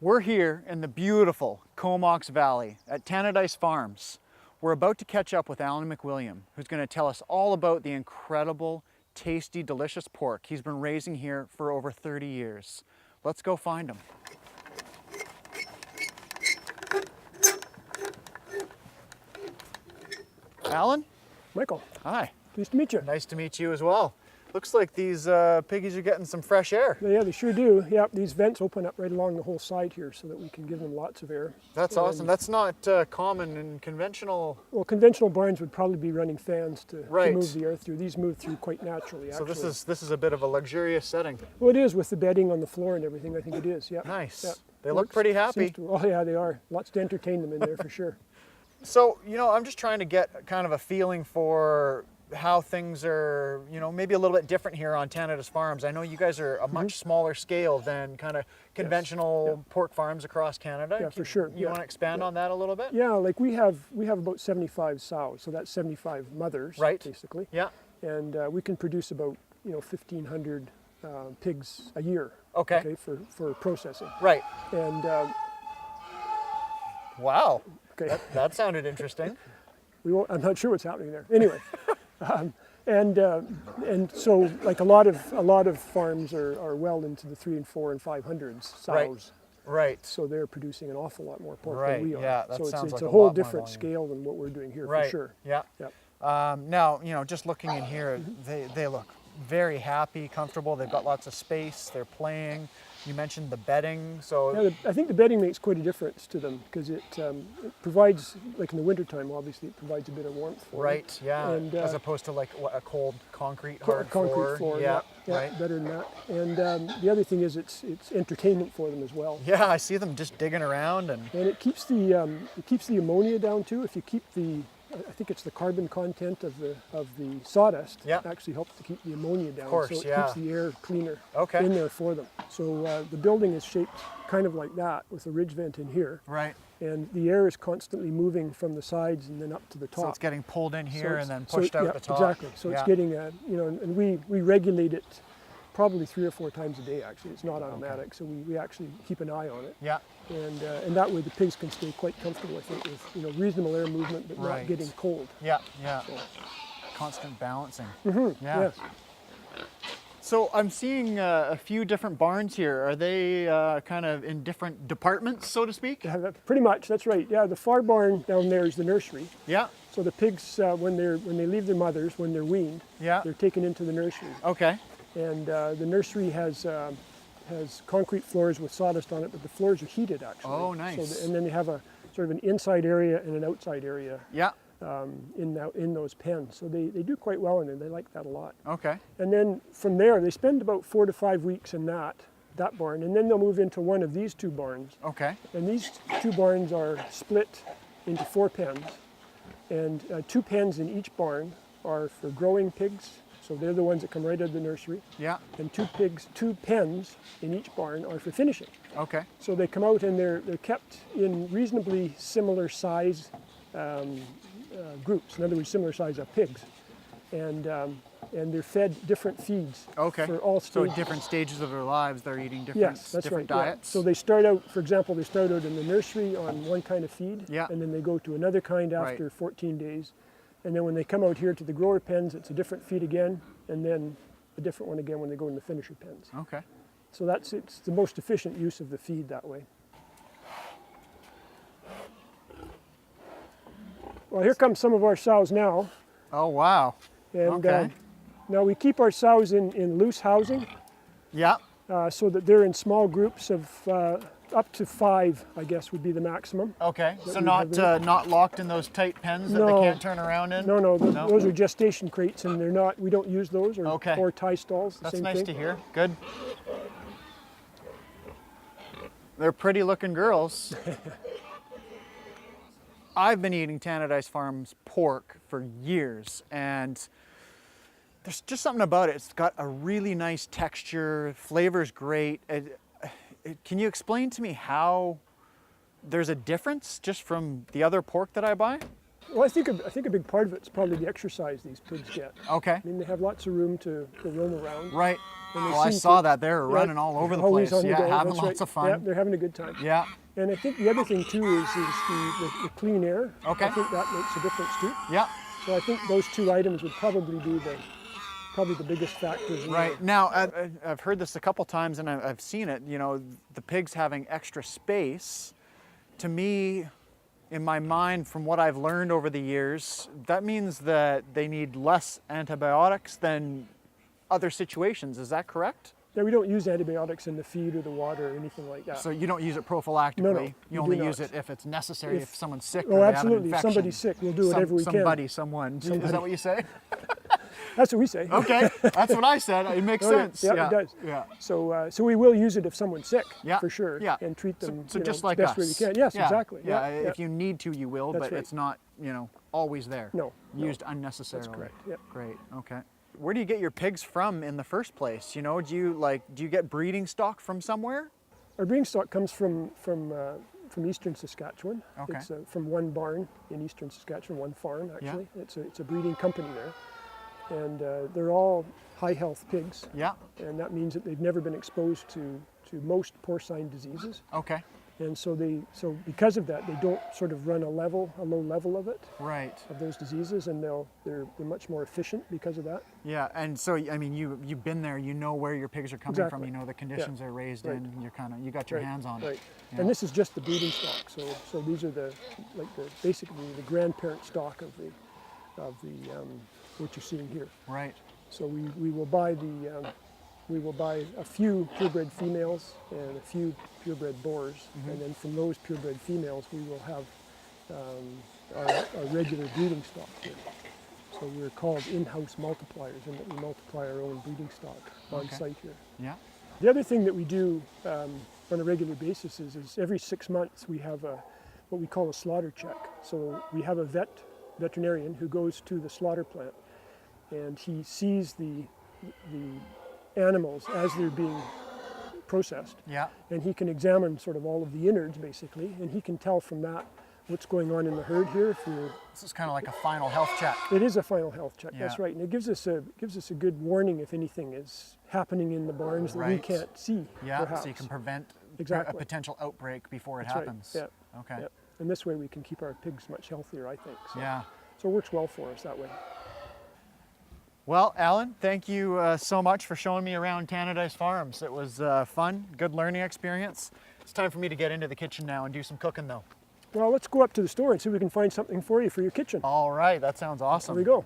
We're here in the beautiful Comox Valley at Tannadice Farms. We're about to catch up with Alan McWilliam, who's going to tell us all about the incredible, tasty, delicious pork he's been raising here for over 30 years. Let's go find him. Alan? Michael. Hi. Pleased to meet you. Nice to meet you as well. Looks like these piggies are getting some fresh air. Yeah, they sure do. Yep, these vents open up right along the whole side here so that we can give them lots of air. That's awesome. That's not common in conventional... Well, conventional barns would probably be running fans to Right. move the air through. These move through quite naturally, actually. So this is a bit of a luxurious setting. Well, it is with the bedding on the floor and everything. I think it is, yeah. Nice. Yep. They look pretty happy. Oh, yeah, they are. Lots to entertain them in there for sure. So, I'm just trying to get kind of a feeling for how things are, maybe a little bit different here on Tannadice Farms. I know you guys are a much smaller scale than kind of conventional pork farms across Canada. Yeah, for sure. You want to expand on that a little bit? Yeah, like we have about 75 sows, so that's 75 mothers, Right. basically. Yeah. And we can produce about 1,500 pigs a year. Okay. For processing. Right. And Wow. okay. That sounded interesting. I'm not sure what's happening there. Anyway, and so like a lot of farms are well into the 300 and 400 and 500s sows. Right. So they're producing an awful lot more pork Right, than we are. yeah, that so sounds it's like a a whole lot more different volume. scale than what we're doing here Right. for sure. Yeah. Yep. Now, just looking in here, they look very happy, comfortable. They've got lots of space. They're playing. You mentioned the bedding, so... Yeah, I think the bedding makes quite a difference to them because it provides, like in the wintertime, obviously, it provides a bit of warmth for them. Right, yeah, And, as opposed to like a cold concrete hard concrete floor. Yeah, yeah, right. better than that. And the other thing is it's entertainment for them as well. Yeah, I see them just digging around and it keeps the ammonia down too. If you keep I think it's the carbon content of the sawdust actually helps to keep the ammonia down. Of course, so it yeah. keeps the air cleaner Okay. in there for them. So the building is shaped kind of like that with a ridge vent in here. Right. And the air is constantly moving from the sides and then up to the top. So it's getting pulled in here and then So pushed out the top. Exactly. So it's getting and we regulate it probably 3 or 4 times a day actually. It's not automatic, so we actually keep an eye on it. Yeah. And that way the pigs can stay quite comfortable, I think, with reasonable air movement but Right. not getting cold. Yeah, yeah. So, Constant balancing. Mm-hmm. Yeah. Yes. So I'm seeing a few different barns here. Are they kind of in different departments, so to speak? Yeah, pretty much, that's right. Yeah, the far barn down there is the nursery. Yeah. So the pigs, when they leave their mothers, when they're weaned, they're taken into the nursery. Okay. And the nursery has concrete floors with sawdust on it, but the floors are heated actually. Oh, nice. And then they have a sort of an inside area and an outside area Yeah. in those pens. So they do quite well in there. They like that a lot. Okay. And then from there, they spend about 4 to 5 weeks in that barn, and then they'll move into one of these 2 barns. Okay. And these 2 barns are split into 4 pens, and 2 pens in each barn are for growing pigs. So they're the ones that come right out of the nursery. Yeah. And 2 pens in each barn are for finishing. Okay. So they come out and they're kept in reasonably similar size groups. In other words, similar size of pigs, and they're fed different feeds. Okay. For all So stages. at different stages of their lives, they're eating different, Yes, that's different right. diets. Yeah. So they start out, for example, they start out in the nursery on one kind of feed, Yeah. and then they go to another kind after 14 days. And then when they come out here to the grower pens, it's a different feed again, and then a different one again when they go in the finisher pens. Okay. So it's the most efficient use of the feed that way. Well, here come some of our sows now. Oh, wow. And Okay. now we keep our sows in loose housing Yeah. so that they're in small groups of up to 5, I guess, would be the maximum. Okay. So we not have not locked in those tight pens that they No. can't turn around in? No, those are gestation crates, and we don't use those, or tie stalls. That's same nice thing. to hear. Good. They're pretty looking girls. I've been eating Tannadice Farms pork for years, and there's just something about it. It's got a really nice texture, flavor's great. Can you explain to me how there's a difference just from the other pork that I buy? Well, I think a big part of it's probably the exercise these pigs get. Okay. I mean, they have lots of room to roam around. Right. And they Well, I seem saw to- that. They're running all over the always place. on the Yeah, go, having that's lots right. of fun. Yeah, they're having a good time. Yeah. And I think the other thing too is the clean air. Okay. I think that makes a difference too. Yeah. So I think those two items would probably be probably the biggest factors. Right. Now, I've heard this a couple times and I've seen it, you know, the pigs having extra space. To me, in my mind, from what I've learned over the years, that means that they need less antibiotics than other situations. Is that correct? Yeah, we don't use antibiotics in the feed or the water or anything like that. So you don't use it prophylactically? No, you we only do use not. it if it's necessary, if someone's sick Oh, or they absolutely. have If an infection. somebody's sick, we'll do whatever we can. Somebody. Is Somebody. that what you say? That's what we say. Okay, that's what I said. It makes Oh, yeah. sense. Yeah, it does. Yeah. So we will use it if someone's sick, Yeah, for sure, yeah. and treat them So you know, just like the best us. way we can. Yes, Yeah, exactly. Yeah, if you need to, you will, That's but right. it's not, you know, always there. No, Used unnecessarily. That's correct. Yeah. Great. Okay. Where do you get your pigs from in the first place? You know, do you get breeding stock from somewhere? Our breeding stock comes from eastern Saskatchewan. Okay. It's from one barn in eastern Saskatchewan, one farm actually. It's a breeding company there, and they're all high health pigs. Yeah. And that means that they've never been exposed to most porcine diseases. Okay. And so because of that, they don't sort of run a low level of it, Right. of those diseases, and they're much more efficient because of that. Yeah, and so I mean, you've been there. You know where your pigs are coming from. Exactly. You know the conditions they're raised Right. in. You got your Right, hands on right. it. Yeah. And this is just the breeding stock. So these are basically the grandparent stock of the what you're seeing here. Right. So we will buy a few purebred females and a few purebred boars, and then from those purebred females we will have our regular breeding stock here. So we're called in-house multipliers, in that we multiply our own breeding stock on site here. Yeah. The other thing that we do on a regular basis is every 6 months we have what we call a slaughter check. So we have a veterinarian who goes to the slaughter plant, and he sees the animals as they're being processed, Yeah. and he can examine sort of all of the innards basically, and he can tell from that what's going on in the herd here. This is kind of like a final health check. It is a final health check. Yeah. That's right, and it gives us a good warning if anything is happening in the barns that we Right. can't see. Yeah. perhaps. So you can prevent Exactly. a potential outbreak before it That's right. happens. Yeah. Okay. Yeah. And this way we can keep our pigs much healthier, I think. So, Yeah. so it works well for us that way. Well, Alan, thank you so much for showing me around Tannadice Farms. It was fun, good learning experience. It's time for me to get into the kitchen now and do some cooking though. Well, let's go up to the store and see if we can find something for you for your kitchen. All right, that sounds awesome. There we go.